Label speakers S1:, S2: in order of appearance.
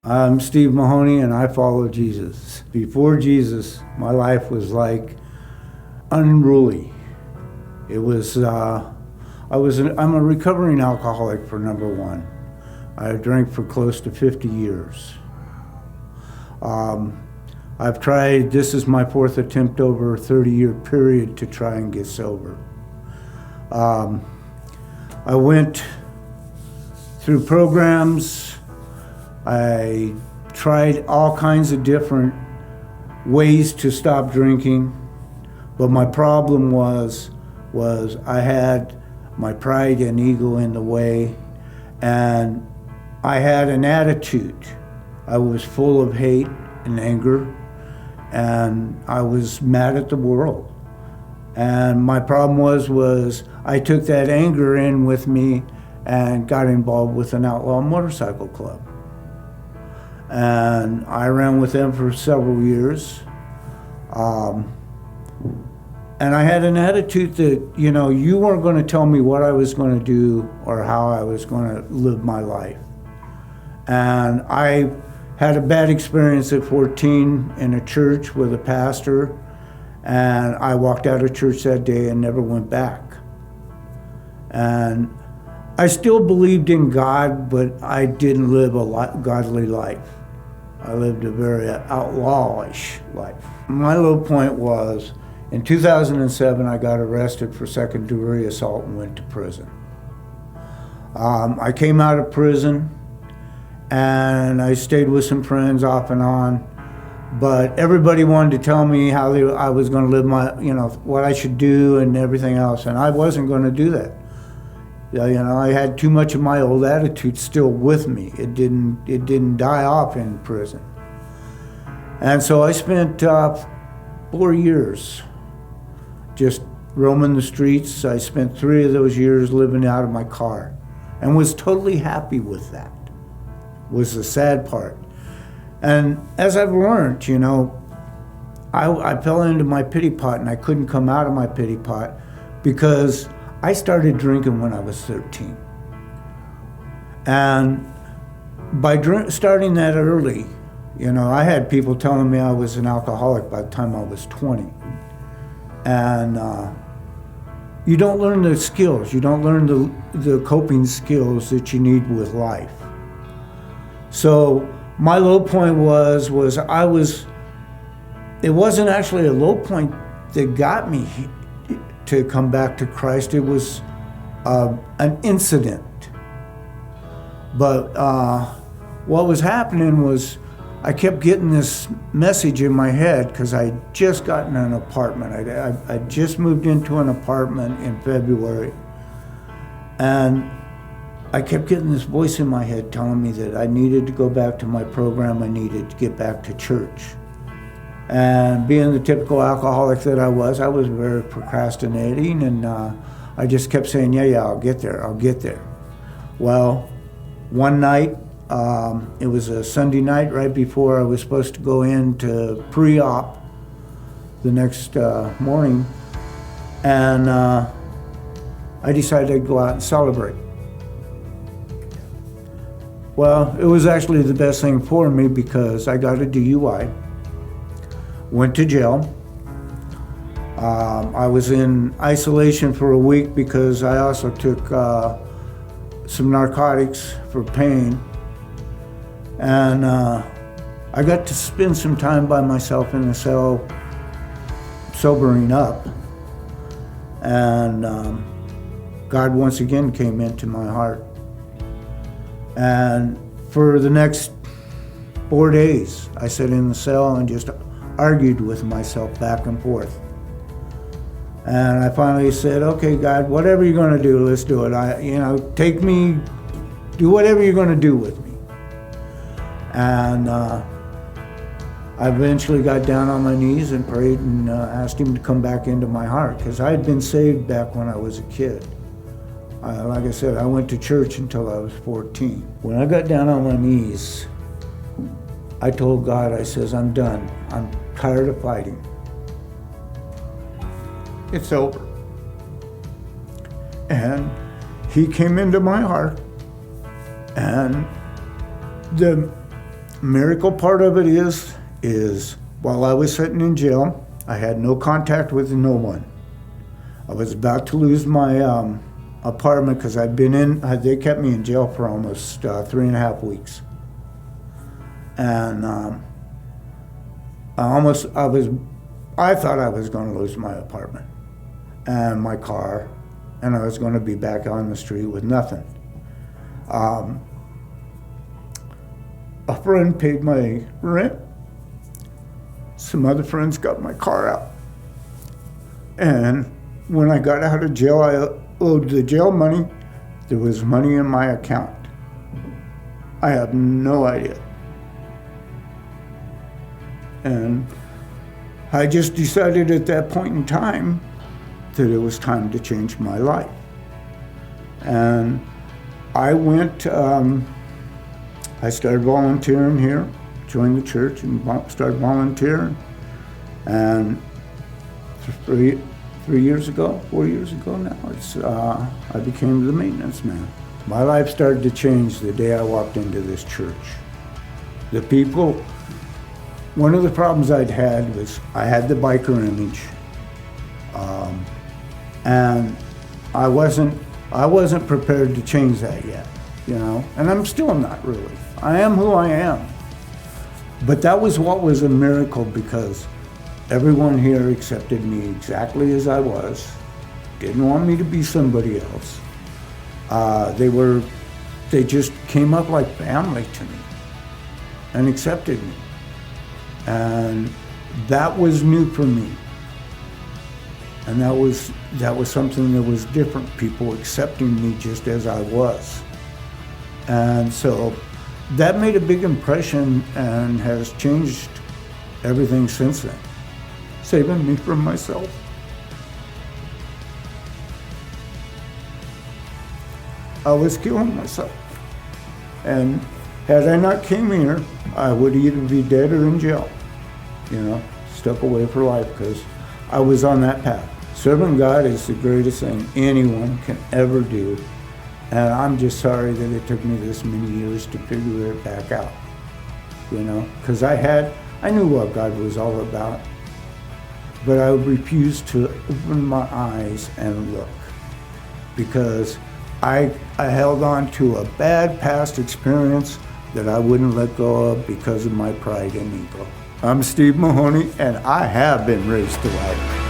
S1: I'm Steve Mahoney and I follow Jesus. Before Jesus, my life was like unruly. It was, I'm a recovering alcoholic for number one. I drank for close to 50 years. I've tried, this is my fourth attempt over a 30-year period to try and get sober. I went through programs. I tried all kinds of different ways to stop drinking, but my problem was I had my pride and ego in the way, and I had an attitude. I was full of hate and anger, and I was mad at the world. And my problem was I took that anger in with me and got involved with an outlaw motorcycle club. And I ran with them for several years. And I had an attitude that, you weren't going to tell me what I was going to do or how I was going to live my life. And I had a bad experience at 14 in a church with a pastor, and I walked out of church that day and never went back. And I still believed in God, but I didn't live a godly life. I lived a very outlawish life. My low point was, in 2007, I got arrested for second-degree assault and went to prison. I came out of prison, and I stayed with some friends off and on, but everybody wanted to tell me how I was going to live my, what I should do and everything else, and I wasn't going to do that. I had too much of my old attitude still with me. It didn't die off in prison. And so I spent 4 years just roaming the streets. I spent 3 of those years living out of my car and was totally happy with that, was the sad part. And as I've learned, I fell into my pity pot and I couldn't come out of my pity pot because I started drinking when I was 13. And by starting that early, I had people telling me I was an alcoholic by the time I was 20. And you don't learn the skills. You don't learn the coping skills that you need with life. So my low point was it wasn't actually a low point that got me to come back to Christ. It was an incident. But what was happening was I kept getting this message in my head because I had just gotten an apartment. I just moved into an apartment in February. And I kept getting this voice in my head telling me that I needed to go back to my program. I needed to get back to church. And being the typical alcoholic that I was very procrastinating, and I just kept saying, yeah, I'll get there. Well, one night, it was a Sunday night right before I was supposed to go into pre-op the next morning, and I decided I'd go out and celebrate. Well, it was actually the best thing for me because I got a DUI. Went to jail. I was in isolation for a week because I also took some narcotics for pain. And I got to spend some time by myself in the cell, sobering up. And God once again came into my heart. And for the next 4 days, I sat in the cell and just argued with myself back and forth. And I finally said, okay, God, whatever you're going to do, let's do it. Take me, do whatever you're going to do with me. And I eventually got down on my knees and prayed and asked him to come back into my heart because I had been saved back when I was a kid. Like I said, I went to church until I was 14. When I got down on my knees, I told God, I says, I'm done. I'm tired of fighting. It's over. And he came into my heart, and the miracle part of it is while I was sitting in jail, I had no contact with no one. I was about to lose my apartment because they kept me in jail for almost 3.5 weeks. And I thought I was going to lose my apartment and my car, and I was going to be back on the street with nothing. A friend paid my rent. Some other friends got my car out. And when I got out of jail, I owed the jail money. There was money in my account. I have no idea. And I just decided at that point in time that it was time to change my life. And I went, I started volunteering here, joined the church and started volunteering. And 4 years ago now, I became the maintenance man. My life started to change the day I walked into this church. The people, one of the problems I'd had was I had the biker image, and I wasn't prepared to change that yet, and I'm still not really. I am who I am. But that was what was a miracle, because everyone here accepted me exactly as I was, didn't want me to be somebody else. They just came up like family to me and accepted me. And that was new for me. And that was something that was different, people accepting me just as I was. And so that made a big impression and has changed everything since then, saving me from myself. I was killing myself. And had I not came here, I would either be dead or in jail, stuck away for life, because I was on that path. Serving God is the greatest thing anyone can ever do. And I'm just sorry that it took me this many years to figure it back out, because I knew what God was all about, but I refused to open my eyes and look, because I held on to a bad past experience that I wouldn't let go of because of my pride and ego. I'm Steve Mahoney, and I have been raised to life.